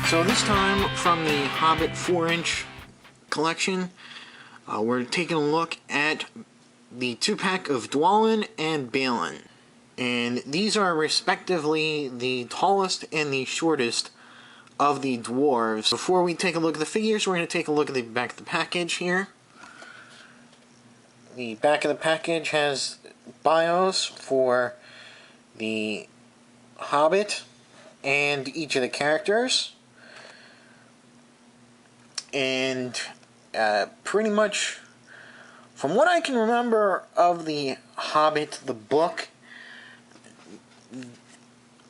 So this time from the Hobbit 4-inch collection, we're taking a look at the 2-pack of Dwalin and Balin. And these are respectively the tallest and the shortest of the dwarves. Before we take a look at the figures, we're going to take a look at the back of the package here. The back of the package has bios for the Hobbit and each of the characters. And pretty much, from what I can remember of the Hobbit, the book,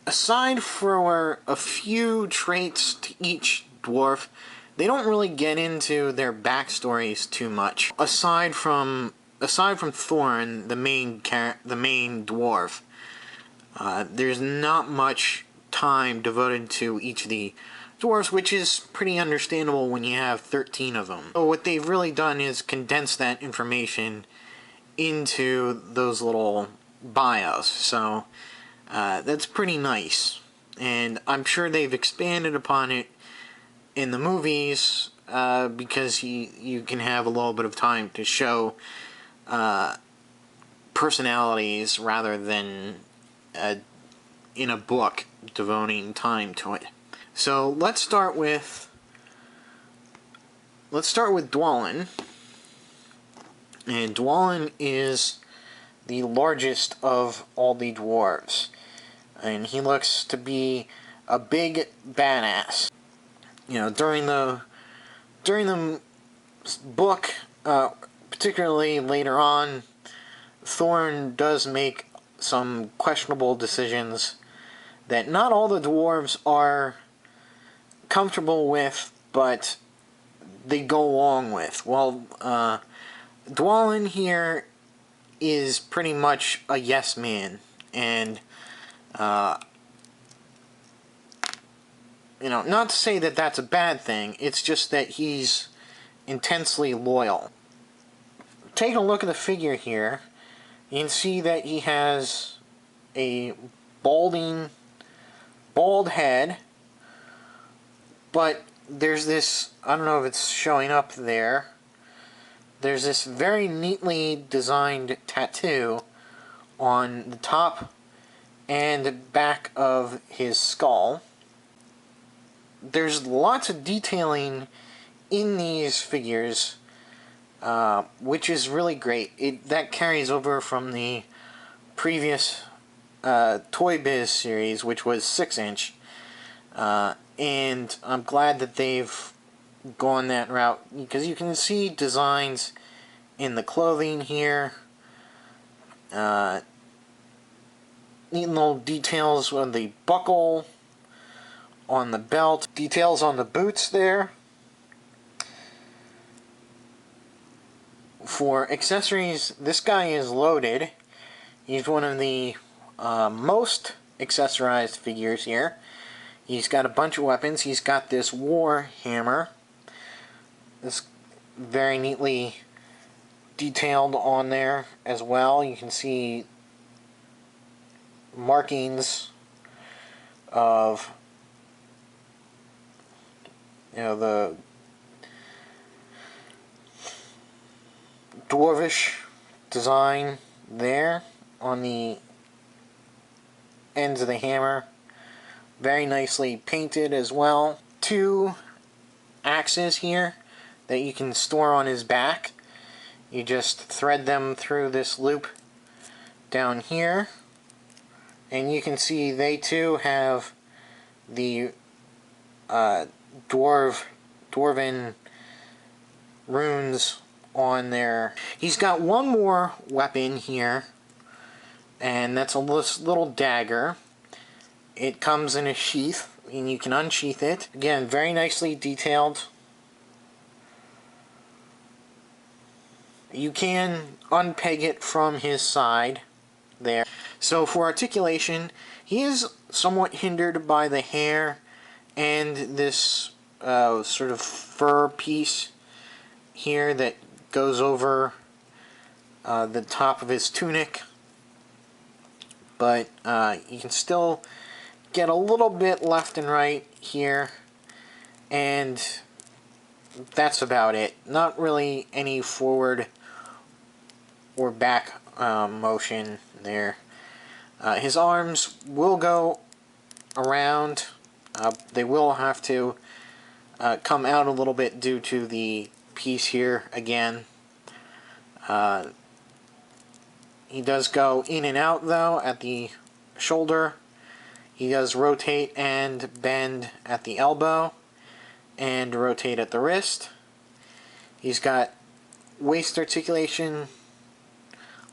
aside for a few traits to each dwarf, they don't really get into their backstories too much. Aside from Thorin, the main dwarf, there's not much time devoted to each of the dwarves, which is pretty understandable when you have 13 of them. So what they've really done is condense that information into those little bios. So that's pretty nice. And I'm sure they've expanded upon it in the movies because you can have a little bit of time to show personalities rather than in a book devoting time to it. So let's start with Dwalin. And Dwalin is the largest of all the dwarves, and he looks to be a big badass. You know, during the book, particularly later on, Thorin does make some questionable decisions that not all the dwarves are comfortable with, but they go along with. Well, Dwalin here is pretty much a yes man, and you know, not to say that that's a bad thing, it's just that he's intensely loyal. Taking a look at the figure here, you can see that he has a bald head, but there's this, I don't know if it's showing up there, there's this very neatly designed tattoo on the top and back of his skull. There's lots of detailing in these figures, which is really great. That carries over from the previous Toy Biz series, which was 6-inch. And I'm glad that they've gone that route, because you can see designs in the clothing here, neat little details on the buckle, on the belt, details on the boots there. For accessories, this guy is loaded. He's one of the most accessorized figures here. He's got a bunch of weapons. He's got this war hammer. This very neatly detailed on there as well. You can see markings of, you know, the dwarvish design there on the ends of the hammer. Very nicely painted as well. 2 axes here that you can store on his back. You just thread them through this loop down here, and you can see they too have the dwarven runes on there. He's got one more weapon here, and that's a little dagger. It comes in a sheath, and you can unsheath it. Again, very nicely detailed. You can unpeg it from his side there. So for articulation, he is somewhat hindered by the hair and this sort of fur piece here that goes over the top of his tunic. But you can still get a little bit left and right here And that's about it. Not really any forward or back motion there. His arms will go around. They will have to come out a little bit due to the piece here again. He does go in and out, though, at the shoulder. He does rotate and bend at the elbow, and rotate at the wrist. He's got waist articulation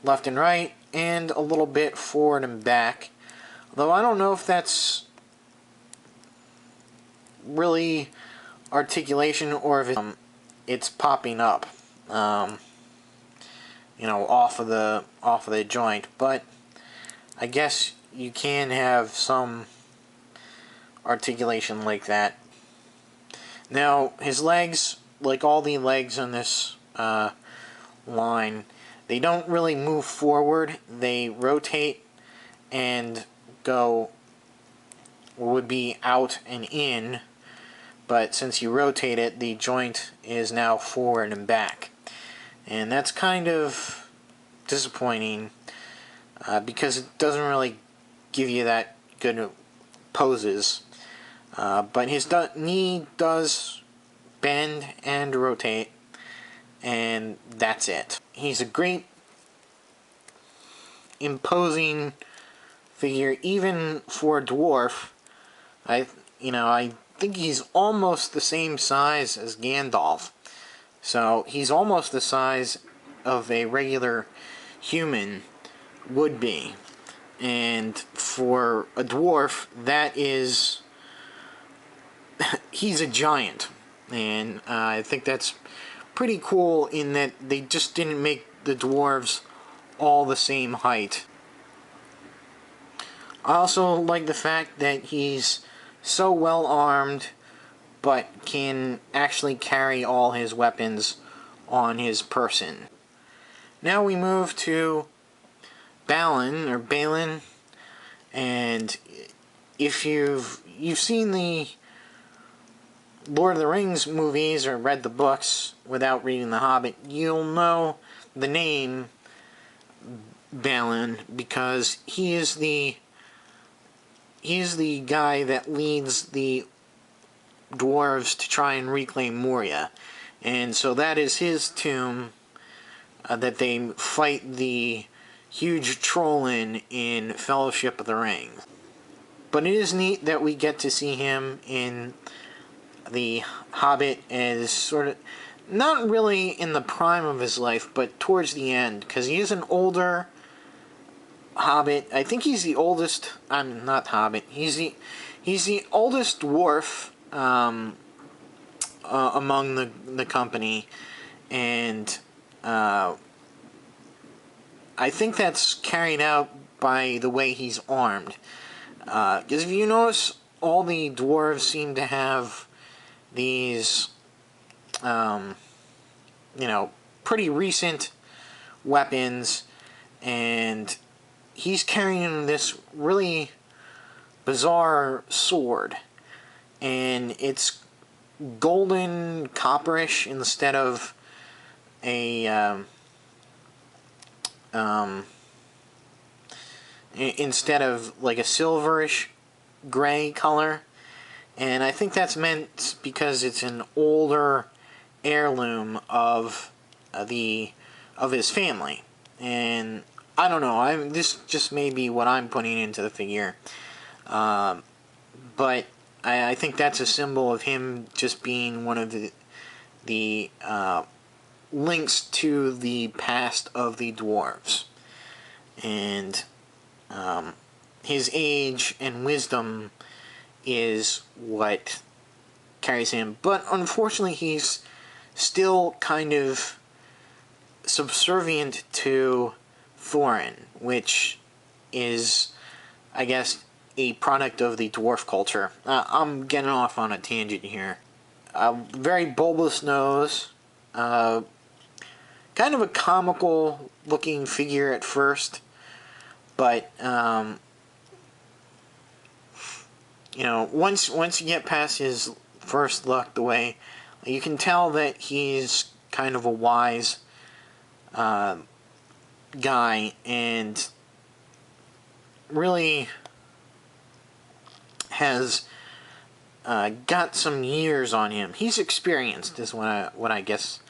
left and right, and a little bit forward and back. Though I don't know if that's really articulation or if it's popping up, you know, off of the joint. But I guess you can have some articulation like that. Now, his legs, like all the legs on this line, they don't really move forward. They rotate and go, would be out and in, but since you rotate it, the joint is now forward and back. And that's kind of disappointing because it doesn't really give you that good poses. But his knee does bend and rotate, and that's it. He's a great, imposing figure, even for a dwarf. I think he's almost the same size as Gandalf. So he's almost the size of a regular human would be. And for a dwarf, that is... he's a giant. And I think that's pretty cool in that they just didn't make the dwarves all the same height. I also like the fact that he's so well armed, but can actually carry all his weapons on his person. Now we move to Balin, and if you've seen the Lord of the Rings movies or read the books without reading the Hobbit, you'll know the name Balin because he is the guy that leads the dwarves to try and reclaim Moria. And so that is his tomb that they fight the huge troll in Fellowship of the Ring. But it is neat that we get to see him in the Hobbit as sort of, not really in the prime of his life, but towards the end, because he is an older Hobbit. I think he's the oldest, not Hobbit, he's the oldest dwarf among the company, and I think that's carried out by the way he's armed. Because if you notice, all the dwarves seem to have these, pretty recent weapons, and he's carrying this really bizarre sword, and it's golden copperish instead of a like a silverish gray color. And I think that's meant because it's an older heirloom of his family. And I don't know, this just may be what I'm putting into the figure. But I think that's a symbol of him just being one of the links to the past of the dwarves. And his age and wisdom is what carries him. But unfortunately, he's still kind of subservient to Thorin, which is, I guess, a product of the dwarf culture. I'm getting off on a tangent here. Very bulbous nose. Kind of a comical looking figure at first. But, once you get past his first look, the way you can tell that he's kind of a wise guy and really has got some years on him. He's experienced, is what I guess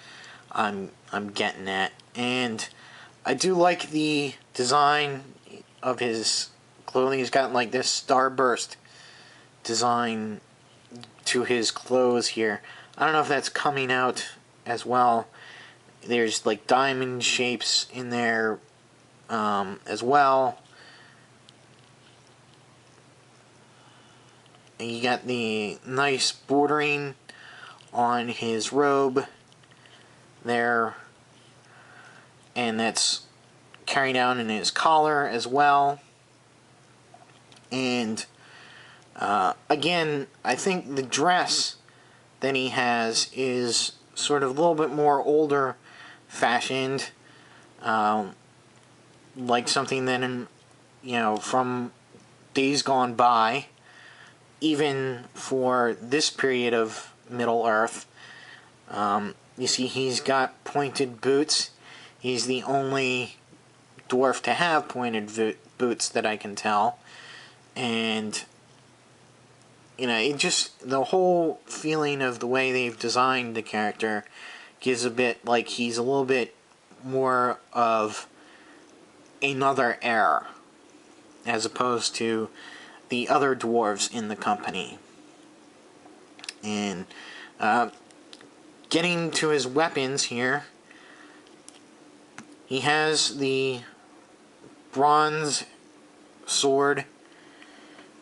I'm getting at, and I do like the design of his clothing. He's got like this starburst design to his clothes here. I don't know if that's coming out as well. There's like diamond shapes in there as well. And you got the nice bordering on his robe there, and that's carried down in his collar as well. And again, I think the dress that he has is sort of a little bit more older fashioned, like something that, from days gone by, even for this period of Middle Earth. You see, he's got pointed boots. He's the only dwarf to have pointed boots that I can tell. And, it just, the whole feeling of the way they've designed the character gives a bit, like he's a little bit more of another heir, as opposed to the other dwarves in the company. And getting to his weapons here, he has the bronze sword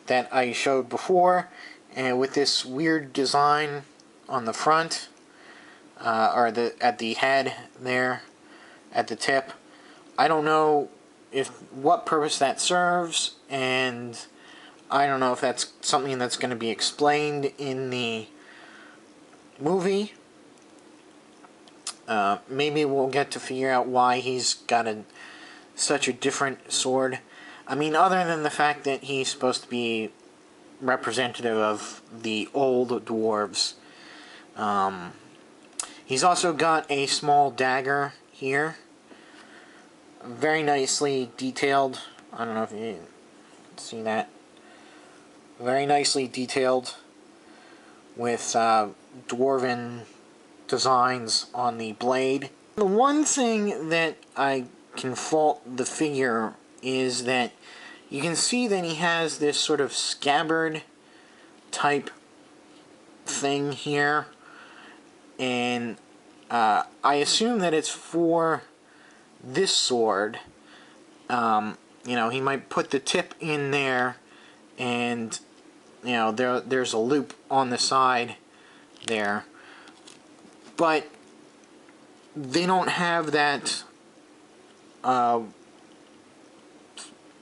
that I showed before, and with this weird design on the front, or at the head there, at the tip. I don't know what purpose that serves, and I don't know if that's something that's going to be explained in the movie. Maybe we'll get to figure out why he's got such a different sword. I mean, other than the fact that he's supposed to be representative of the old dwarves. He's also got a small dagger here. Very nicely detailed. I don't know if you can see that. Very nicely detailed with dwarven designs on the blade. The one thing that I can fault the figure is that you can see that he has this sort of scabbard type thing here, and I assume that it's for this sword. He might put the tip in there, and there's a loop on the side there, but they don't have that.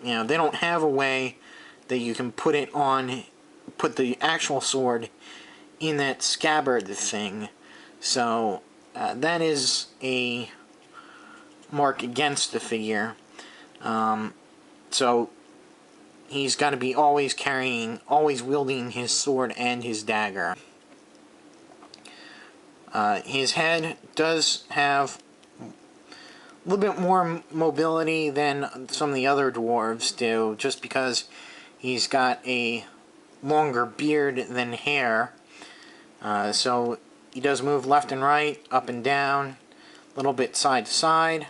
They don't have a way that you can put the actual sword in that scabbard thing. So that is a mark against the figure. So he's got to be always wielding his sword and his dagger. His head does have a little bit more mobility than some of the other dwarves do, just because he's got a longer beard than hair. So he does move left and right, up and down, a little bit side to side.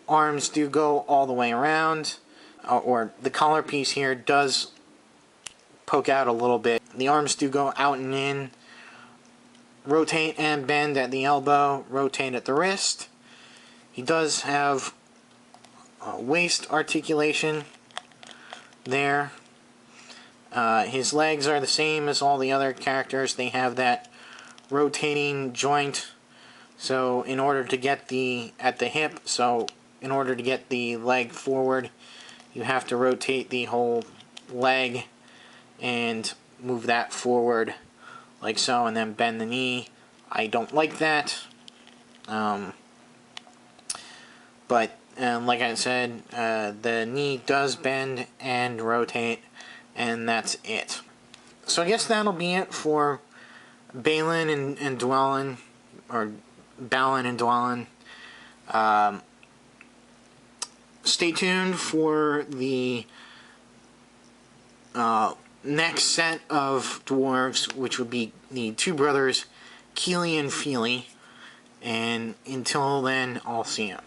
Arms do go all the way around, or the collar piece here does poke out a little bit. The arms do go out and in, rotate and bend at the elbow, rotate at the wrist. He does have waist articulation there. His legs are the same as all the other characters. They have that rotating joint. So in order to get at the hip, so in order to get the leg forward, you have to rotate the whole leg and move that forward like so, and then bend the knee. I don't like that. But like I said, the knee does bend and rotate, and that's it. So I guess that'll be it for Balin and Dwalin, or Balin and Dwalin. Stay tuned for the next set of dwarves, which would be the two brothers, Keely and Feely. And until then, I'll see you.